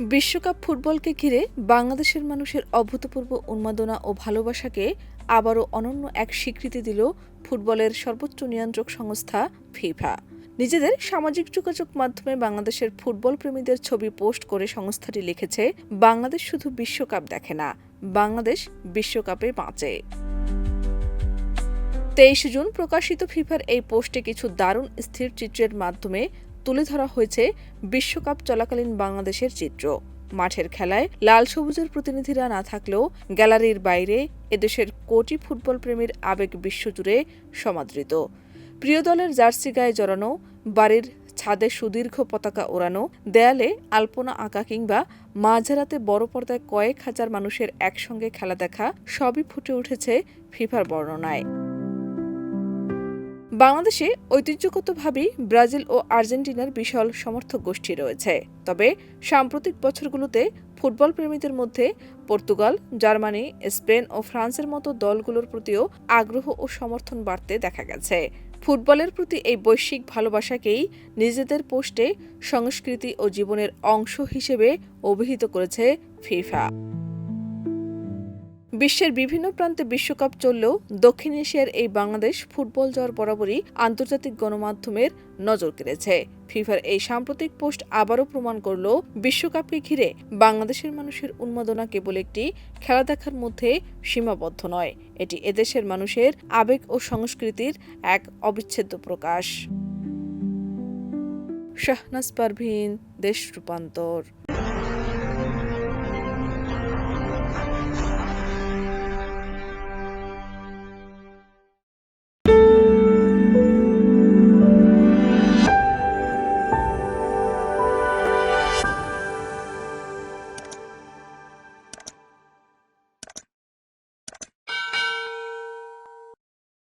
বিশ্বকাপ ফুটবলকে ঘিরে বাংলাদেশের মানুষের অভূতপূর্ব উন্মাদনা ও ভালোবাসাকে আবারও অনন্য এক স্বীকৃতি দিল ফুটবলের সর্বোচ্চ নিয়ন্ত্রক সংস্থা ফিফা। নিজেদের সামাজিক যোগাযোগ মাধ্যমে বাংলাদেশের ফুটবল প্রেমীদের ছবি পোস্ট করে সংস্থাটি লিখেছে, বাংলাদেশ শুধু বিশ্বকাপ দেখে না, বাংলাদেশ বিশ্বকাপে বাঁচে। 23 জুন প্রকাশিত ফিফার এই পোস্টে কিছু দারুণ স্থির চিত্রের মাধ্যমে তুলে ধরা হয়েছে বিশ্বকাপ চলাকালীন বাংলাদেশের চিত্র। মাঠের খেলায় লাল সবুজের প্রতিনিধিরা না থাকলেও গ্যালারির বাইরে এদেশের কোটি ফুটবল প্রেমীর আবেগ বিশ্বজুড়ে সমাদৃত। প্রিয় দলের জার্সি গায়ে জড়ানো, বাড়ির ছাদে সুদীর্ঘ পতাকা ওড়ানো, দেয়ালে আলপনা আঁকা কিংবা মাঝরাতে বড় পর্দায় কয়েক হাজার মানুষের একসঙ্গে খেলা দেখা সবই ফুটে উঠেছে ফিফার বর্ণনায়। বাংলাদেশে ঐতিহ্যগতভাবেই ব্রাজিল ও আর্জেন্টিনার বিশাল সমর্থক গোষ্ঠী রয়েছে। তবে সাম্প্রতিক বছরগুলোতে ফুটবল প্রেমীদের মধ্যে পর্তুগাল, জার্মানি, স্পেন ও ফ্রান্সের মতো দলগুলোর প্রতিও আগ্রহ ও সমর্থন বাড়তে দেখা গেছে। ফুটবলের প্রতি এই বৈশ্বিক ভালোবাসাকেই নিজেদের পোস্টে সংস্কৃতি ও জীবনের অংশ হিসেবে অভিহিত করেছে ফিফা। বিশ্বের বিভিন্ন প্রান্তে বিশ্বকাপ চললেও দক্ষিণ এশিয়ার এই বাংলাদেশ ফুটবল জয়ের বরাবরই আন্তর্জাতিক গণমাধ্যমের নজর কেড়েছে। ফিফার এই সাম্প্রতিক পোস্ট আবারও প্রমাণ করল, বিশ্বকাপকে ঘিরে বাংলাদেশের মানুষের উন্মাদনা কেবল একটি খেলা দেখার মধ্যে সীমাবদ্ধ নয়, এটি এদেশের মানুষের আবেগ ও সংস্কৃতির এক অবিচ্ছেদ্য প্রকাশ। শাহনাজ পারভীন, দেশ রূপান্তর।